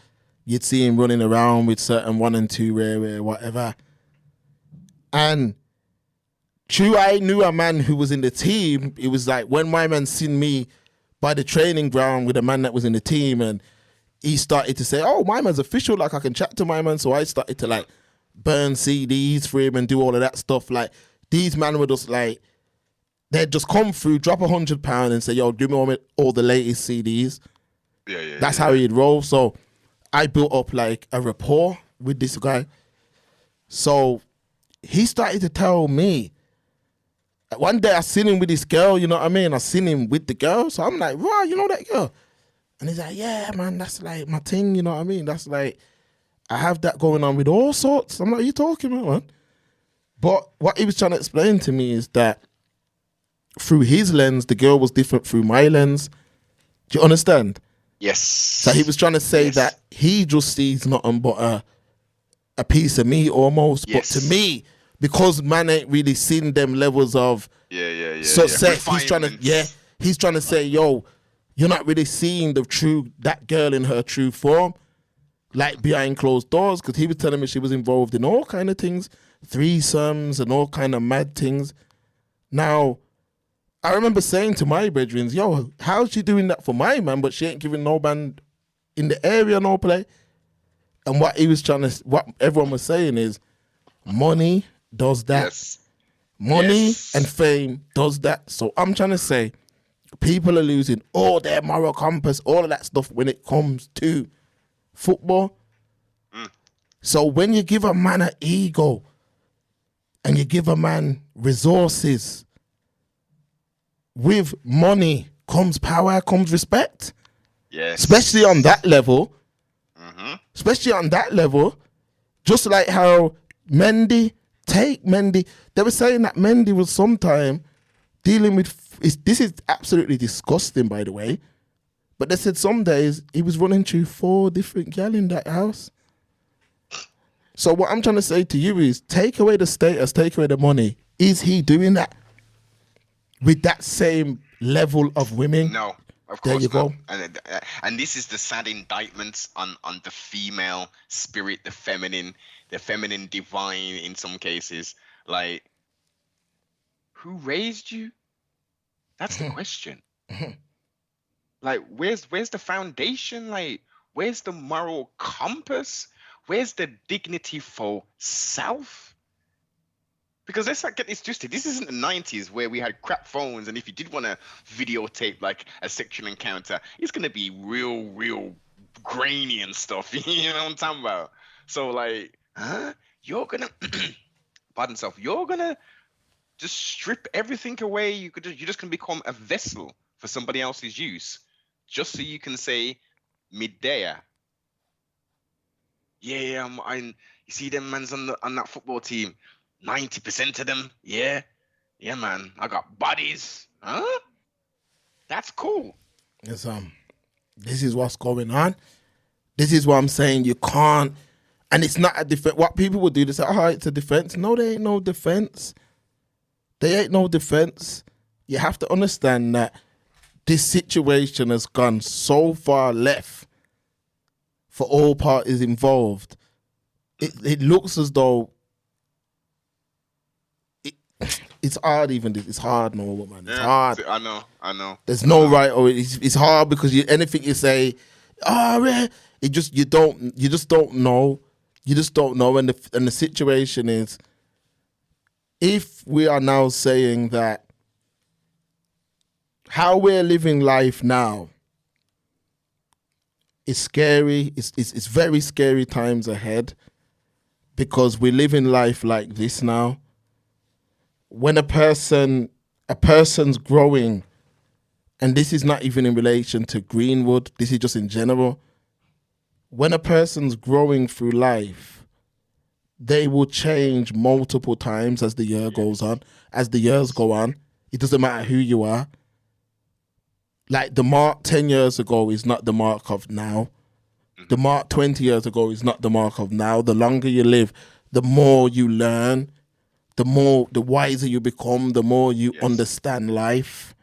Speaker 1: you'd see him running around with certain 1 and 2 rare, whatever. And true, I knew a man who was in the team. It was like when my man seen me by the training ground with a man that was in the team, and he started to say, oh, my man's official, like I can chat to my man. So I started to like burn CDs for him and do all of that stuff. Like, these men were just like, they'd just come through, drop £100 and say, yo, do me all the latest CDs.
Speaker 2: Yeah.
Speaker 1: That's how he'd roll. So I built up like a rapport with this guy. So he started to tell me, one day I seen him with this girl, you know what I mean? I seen him with the girl. So I'm like, wow, you know that girl? And he's like, yeah, man, that's like my thing, you know what I mean? That's like, I have that going on with all sorts. I'm like, what are you talking about, man? But what he was trying to explain to me is that through his lens, the girl was different through my lens. Do you understand?
Speaker 2: Yes.
Speaker 1: So he was trying to say that he just sees nothing but a piece of me almost.
Speaker 2: Yes.
Speaker 1: But to me, because man ain't really seen them levels of success, he's trying to say, yo, you're not really seeing that girl in her true form, like behind closed doors. Because he was telling me she was involved in all kind of things, threesomes and all kind of mad things. Now, I remember saying to my brethren, yo, how's she doing that for my man, but she ain't giving no man in the area no play? And what everyone was saying is, money does that.
Speaker 2: Yes.
Speaker 1: Money and fame does that. So I'm trying to say, people are losing all their moral compass, all of that stuff when it comes to football. So when you give a man an ego and you give a man resources, with money comes power, comes respect.
Speaker 2: Yes.
Speaker 1: Especially on that level. Especially on that level. Just like how Mendy, they were saying that Mendy was sometime dealing with this is absolutely disgusting, by the way. But they said some days he was running through 4 different gal in that house. So what I'm trying to say to you is, take away the status, take away the money. Is he doing that with that same level of women?
Speaker 2: No, of
Speaker 1: There
Speaker 2: course
Speaker 1: you
Speaker 2: not.
Speaker 1: go.
Speaker 2: And this is the sad indictment on the female spirit, the feminine divine in some cases. Like, who raised you? That's the question. Like, where's the foundation? Like, where's the moral compass? Where's the dignity for self? Because let's not get this twisted. This isn't the 90s where we had crap phones, and if you did want to videotape like a sexual encounter, it's gonna be real grainy and stuff. You know what I'm talking about? So like, you're gonna pardon self, you're gonna just strip everything away. You're just gonna become a vessel for somebody else's use, just so you can say, "Me there." Yeah, you see them mans on that football team. 90% of them, yeah, man. I got bodies, huh? That's cool.
Speaker 1: Yes, this is what's going on. This is what I'm saying. You can't, and it's not a defense. What people would do, they say, "Oh, it's a defense." No, there ain't no defense. There ain't no defense. You have to understand that this situation has gone so far left for all parties involved. It looks as though it's hard. Even it's hard, no, man. It's hard.
Speaker 2: I know.
Speaker 1: There's no right, or it's hard because anything you say, yeah, you just don't know. You just don't know, and the situation is, if we are now saying that how we're living life now is scary, it's very scary times ahead, because we're living life like this now. When a person's growing, and this is not even in relation to Greenwood, this is just in general, when a person's growing through life, they will change multiple times as the year goes on. As the years go on, it doesn't matter who you are. Like, the Mark 10 years ago is not the Mark of now. The Mark 20 years ago is not the Mark of now. The longer you live, the more you learn, the wiser you become, the more you understand life.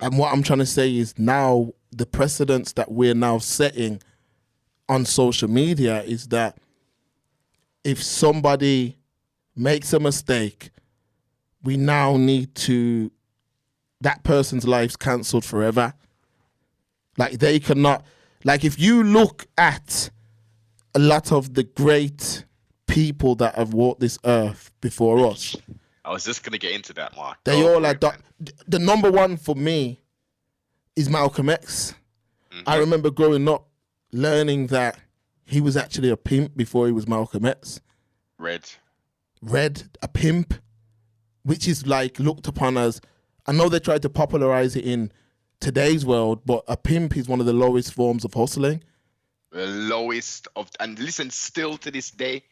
Speaker 1: And what I'm trying to say is, now the precedents that we're now setting on social media is that if somebody makes a mistake, we now need to, that person's life's cancelled forever. Like, they cannot, like, if you look at a lot of the great people that have walked this earth before us,
Speaker 2: I was just gonna get into that, Mark.
Speaker 1: they all are the number one for me is Malcolm X. I remember growing up learning that he was actually a pimp before he was Malcolm X. Red, a pimp, which is like looked upon as, I know they tried to popularize it in today's world, but a pimp is one of the lowest forms of hustling.
Speaker 2: The lowest of, and listen, still to this day,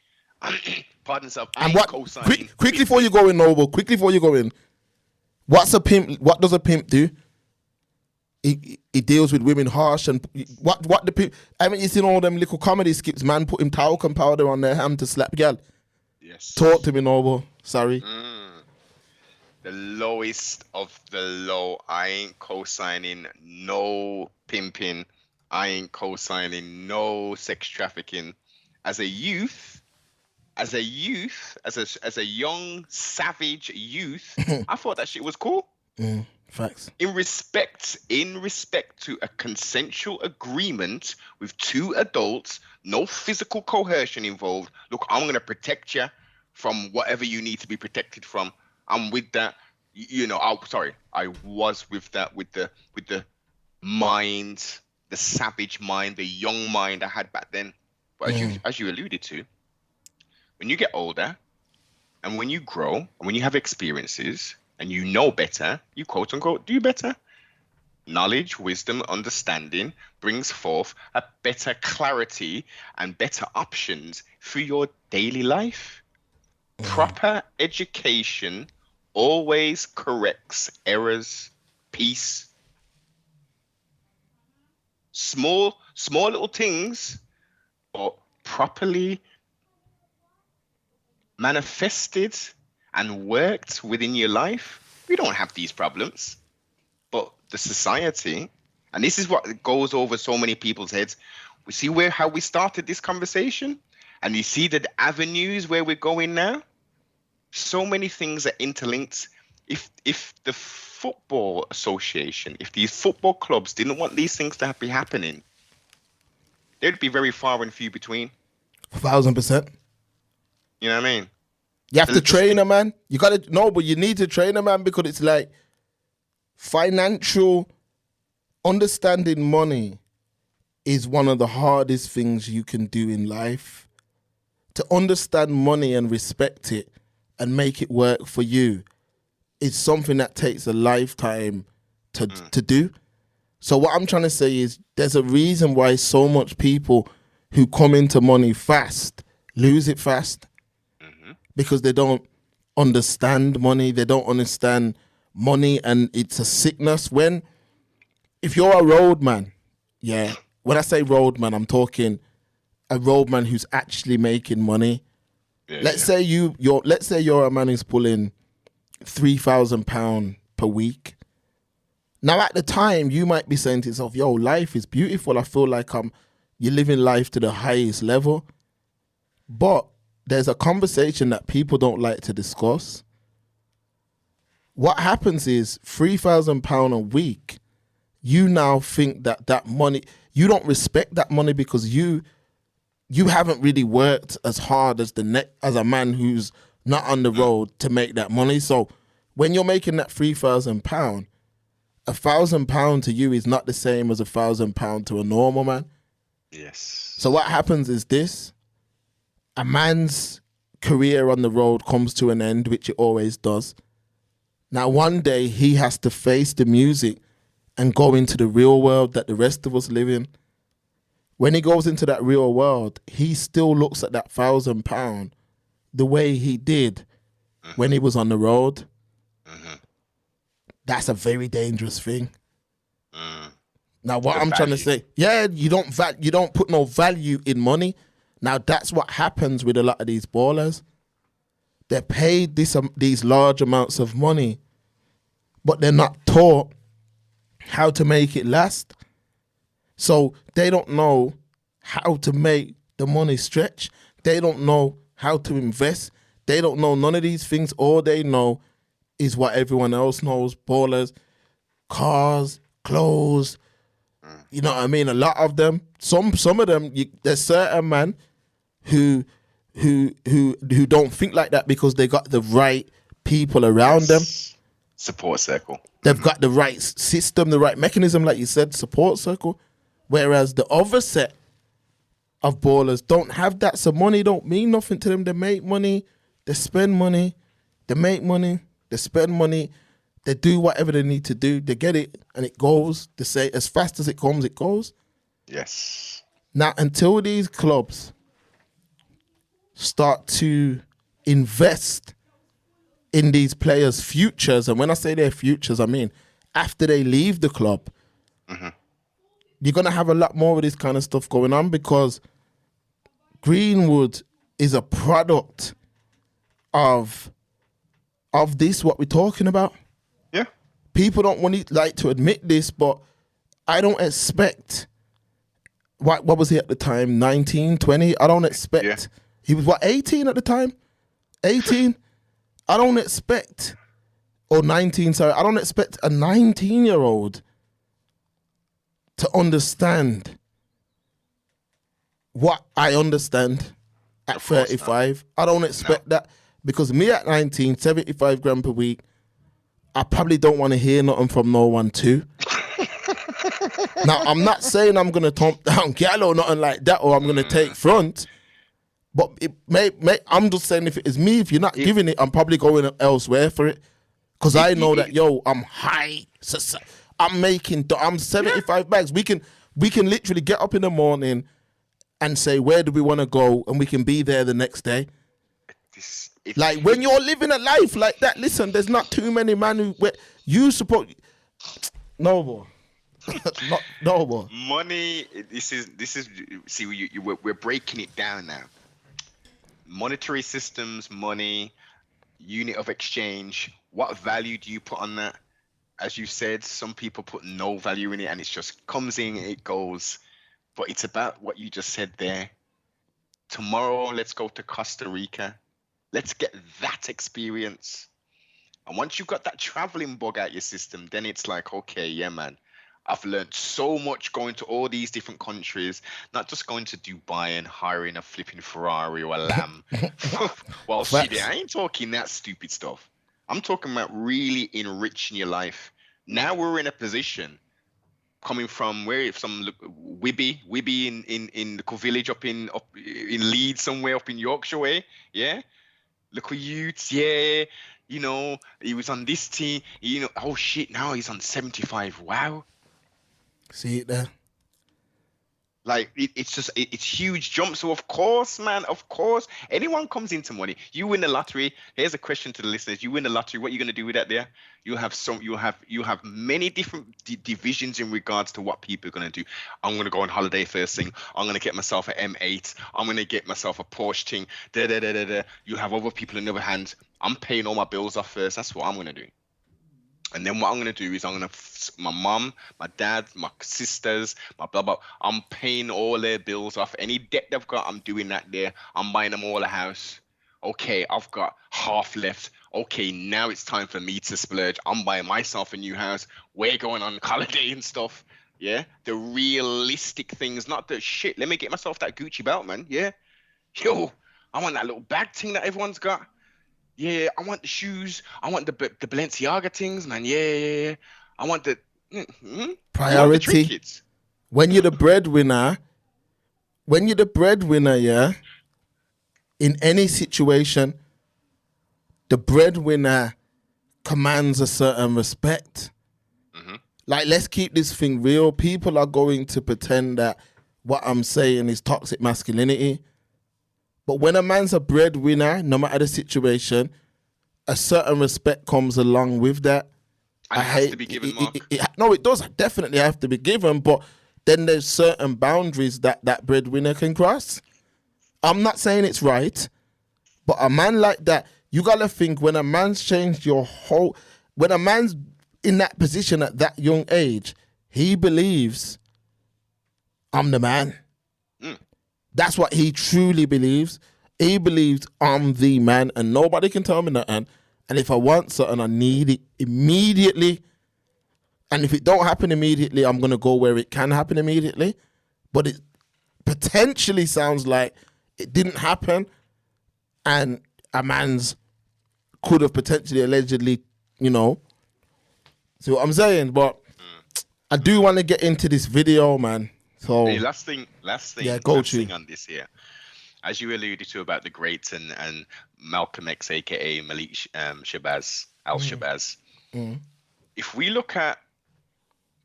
Speaker 2: pardon self,
Speaker 1: and what, quickly before you go in, Noble, what's a pimp? What does a pimp do? He deals with women harsh, and what the pimp, I mean, you seen all them little comedy skips, man putting talcum powder on their hand to slap gal.
Speaker 2: Yes.
Speaker 1: Talk to me, Noble. Sorry.
Speaker 2: The lowest of the low. I ain't co-signing no pimping. I ain't co-signing no sex trafficking. As a young savage youth, I thought that shit was cool.
Speaker 1: Facts.
Speaker 2: In respect to a consensual agreement with 2 adults, no physical coercion involved. Look, I'm gonna protect you from whatever you need to be protected from. I'm with that. You know, I was with that, with the mind, the savage mind, the young mind I had back then. But as you alluded to, when you get older and when you grow and when you have experiences and you know better, you quote unquote do better. Knowledge, wisdom, understanding brings forth a better clarity and better options for your daily life. Proper education always corrects errors, peace, small little things, but properly manifested and worked within your life, we don't have these problems. But the society, and this is what goes over so many people's heads, we see how we started this conversation, and you see the avenues where we're going now. So many things are interlinked. If the football association, if these football clubs didn't want these things to be happening, they'd be very far and few between.
Speaker 1: 1,000%.
Speaker 2: You know what I mean?
Speaker 1: You have to train a man. You got to no, but you need to train a man, because it's like financial understanding money is one of the hardest things you can do in life. To understand money and respect it and make it work for you is something that takes a lifetime to do. So what I'm trying to say is there's a reason why so much people who come into money fast lose it fast, because they don't understand money. They don't understand money, and it's a sickness. If you're a roadman, yeah, when I say roadman, I'm talking a roadman who's actually making money. Yeah, let's say you're a man who's pulling £3,000 per week. Now, at the time, you might be saying to yourself, yo, life is beautiful. I feel like you're living life to the highest level. But there's a conversation that people don't like to discuss. What happens is £3,000 a week, you now think that money, you don't respect that money because you haven't really worked as hard as as a man who's not on the road to make that money. So when you're making that £3,000, £1,000 to you is not the same as £1,000 to a normal man.
Speaker 2: Yes.
Speaker 1: So what happens is this: a man's career on the road comes to an end, which it always does. Now, one day he has to face the music and go into the real world that the rest of us live in. When he goes into that real world, he still looks at that £1,000 the way he did when he was on the road. That's a very dangerous thing. Now, what I'm trying to say, you don't put no value in money. Now, that's what happens with a lot of these ballers. They're paid these large amounts of money, but they're not taught how to make it last. So they don't know how to make the money stretch. They don't know how to invest. They don't know none of these things. All they know is what everyone else knows. Ballers, cars, clothes. You know what I mean? A lot of them. Some of them. There's certain men who don't think like that because they got the right people around them.
Speaker 2: Support circle.
Speaker 1: They've got the right system, the right mechanism, like you said, support circle. Whereas the other set of ballers don't have that. So money don't mean nothing to them. They make money, they spend money, they make money, they spend money, they do whatever they need to do, they get it, and it goes. They say as fast as it comes, it goes.
Speaker 2: Yes.
Speaker 1: Now, until these clubs start to invest in these players' futures, and when I say their futures, I mean after they leave the club, you're going to have a lot more of this kind of stuff going on, because Greenwood is a product of this, what we're talking about.
Speaker 2: Yeah.
Speaker 1: People don't want to like to admit this, but I don't expect, what was he at the time, 19, 20? I don't expect, he was 18 at the time? 18? I don't expect, or 19, sorry, I don't expect a 19-year-old to understand what I understand at 35. I don't expect that, because me at 19, 75 grand per week, I probably don't want to hear nothing from no one too. Now, I'm not saying I'm going to tomp down gal or nothing like that, or I'm going to take front, but it may, I'm just saying, if it is me, if you're not giving it, I'm probably going elsewhere for it, because I know that, yo, I'm high, I'm 75 bags. We can literally get up in the morning and say, where do we want to go? And we can be there the next day. Like when you're living a life like that, listen, there's not too many men who you support. No more. no more.
Speaker 2: Money. This is. See, we're breaking it down now. Monetary systems, money, unit of exchange. What value do you put on that? As you said, some people put no value in it, and it just comes in, it goes. But it's about what you just said there. Tomorrow, let's go to Costa Rica. Let's get that experience. And once you've got that traveling bug out your system, then it's like, okay, yeah, man, I've learned so much going to all these different countries, not just going to Dubai and hiring a flipping Ferrari or a Lamb. Well, shit, I ain't talking that stupid stuff. I'm talking about really enriching your life. Now we're in a position coming from some Wibby in the village up in Leeds somewhere up in Yorkshire way, yeah. Local youths, yeah. You know, he was on this team. You know, oh shit, now he's on 75. Wow.
Speaker 1: See it there.
Speaker 2: Like it's huge jump. So of course, man, of course, anyone comes into money. You win the lottery. Here's a question to the listeners: you win the lottery. What are you gonna do with that? There, you have many different divisions in regards to what people are gonna do. I'm gonna go on holiday first thing. I'm gonna get myself an M8. I'm gonna get myself a Porsche thing. You have other people on the other hand. I'm paying all my bills off first. That's what I'm gonna do. And then what I'm going to do is my mom, my dad, my sisters, my blah, blah, I'm paying all their bills off. Any debt they've got, I'm doing that there. I'm buying them all a house. Okay, I've got half left. Okay, now it's time for me to splurge. I'm buying myself a new house. We're going on holiday and stuff. Yeah, the realistic things, not the shit. Let me get myself that Gucci belt, man. Yeah. Yo, I want that little bag thing that everyone's got. Yeah, I want the shoes. I want the Balenciaga things, man. Yeah. I want the
Speaker 1: priority.
Speaker 2: The
Speaker 1: when you're the breadwinner, yeah, in any situation, the breadwinner commands a certain respect. Mm-hmm. Like, let's keep this thing real. People are going to pretend that what I'm saying is toxic masculinity. But when a man's a breadwinner, no matter the situation, a certain respect comes along with that.
Speaker 2: And it has to be given, Mark.
Speaker 1: No, it does definitely have to be given, but then there's certain boundaries that breadwinner can cross. I'm not saying it's right, but a man like that, you got to think when a man's changed when a man's in that position at that young age, he believes, I'm the man. That's what he truly believes. He believes I'm the man and nobody can tell me nothing. And if I want something, I need it immediately. And if it don't happen immediately, I'm going to go where it can happen immediately. But it potentially sounds like it didn't happen. And a man's could have potentially, allegedly, you know. See what I'm saying? But I do want to get into this video, man. So
Speaker 2: hey, last thing on this here, as you alluded to about the greats and Malcolm X, aka Malik Shabazz, Shabazz. If we look at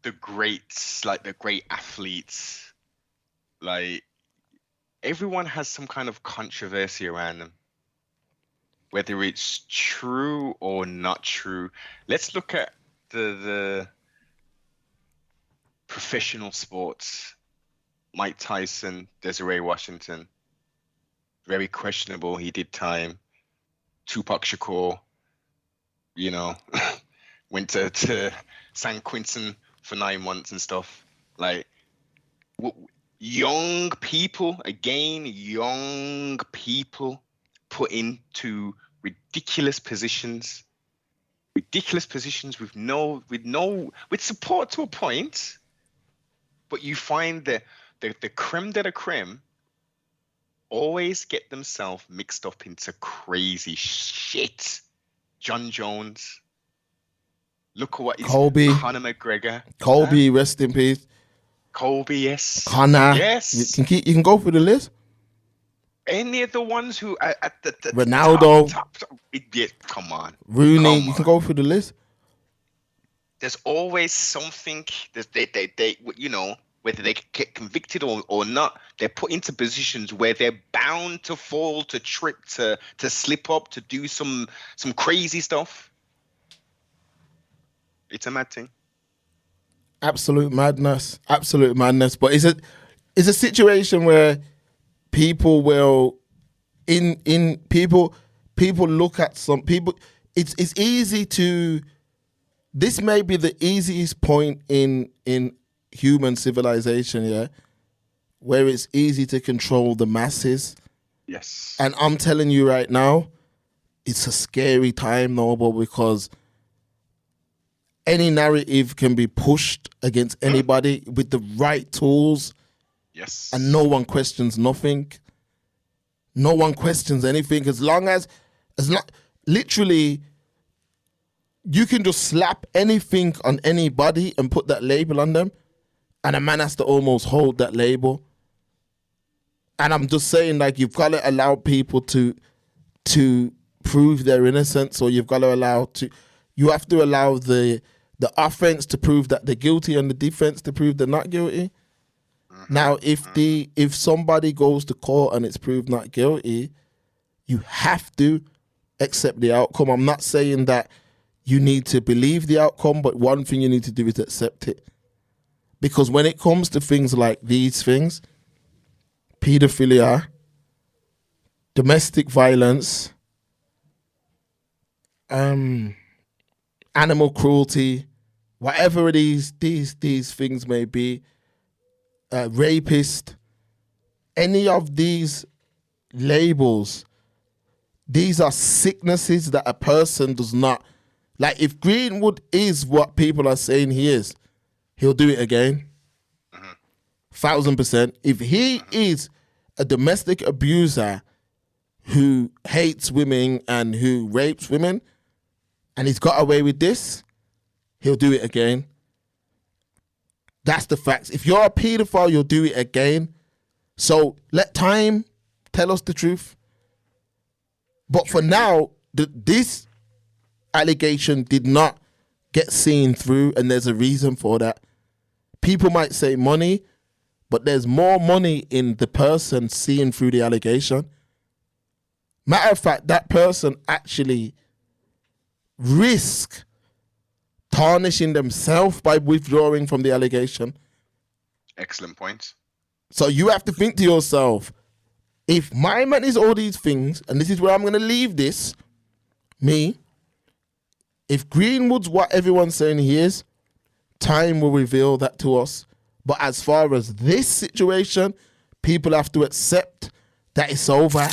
Speaker 2: the greats, like the great athletes, like everyone has some kind of controversy around them, whether it's true or not true. Let's look at the professional sports. Mike Tyson, Desiree Washington, very questionable. He did time. Tupac Shakur, you know, went to San Quentin for 9 months and stuff. Like, young people put into ridiculous positions with support to a point, but you find that the creme de la creme always get themselves mixed up into crazy shit. John Jones. Look at what he's...
Speaker 1: Kobe.
Speaker 2: Conor McGregor.
Speaker 1: Kobe, rest in peace.
Speaker 2: Kobe, yes.
Speaker 1: Conor.
Speaker 2: Yes.
Speaker 1: You can go through the list.
Speaker 2: Any of the ones who are at the
Speaker 1: Ronaldo.
Speaker 2: top, yeah, come on.
Speaker 1: Rooney. You can go through the list.
Speaker 2: There's always something that they you know, whether they get convicted or not, they're put into positions where they're bound to fall, to trip, to slip up, to do some crazy stuff. It's a mad thing.
Speaker 1: Absolute madness. But it's a situation where people will people look at some people. It's easy to. This may be the easiest point in human civilization, yeah, where it's easy to control the masses.
Speaker 2: Yes.
Speaker 1: And I'm telling you right now, it's a scary time, Noble, because any narrative can be pushed against anybody with the right tools.
Speaker 2: Yes.
Speaker 1: And no one questions nothing. No one questions anything as long literally you can just slap anything on anybody and put that label on them, and a man has to almost hold that label. And I'm just saying, like, you've got to allow people to prove their innocence, or you have to allow the offense to prove that they're guilty and the defense to prove they're not guilty. Now, if somebody goes to court and it's proved not guilty, you have to accept the outcome. I'm not saying that you need to believe the outcome, but one thing you need to do is accept it. Because when it comes to things like these things, pedophilia, domestic violence, animal cruelty, whatever these things may be, rapist, any of these labels, these are sicknesses that a person does not. Like, if Greenwood is what people are saying he is, he'll do it again. 1,000%. If he is a domestic abuser who hates women and who rapes women, and he's got away with this, he'll do it again. That's the facts. If you're a paedophile, you'll do it again. So let time tell us the truth. But for now, this allegation did not get seen through, and there's a reason for that. People might say money, but there's more money in the person seeing through the allegation. Matter of fact, that person actually risk tarnishing themselves by withdrawing from the allegation.
Speaker 2: Excellent point.
Speaker 1: So you have to think to yourself, if my man is all these things, and this is where I'm going to leave this, if Greenwood's what everyone's saying he is, time will reveal that to us. But as far as this situation, people have to accept that it's over.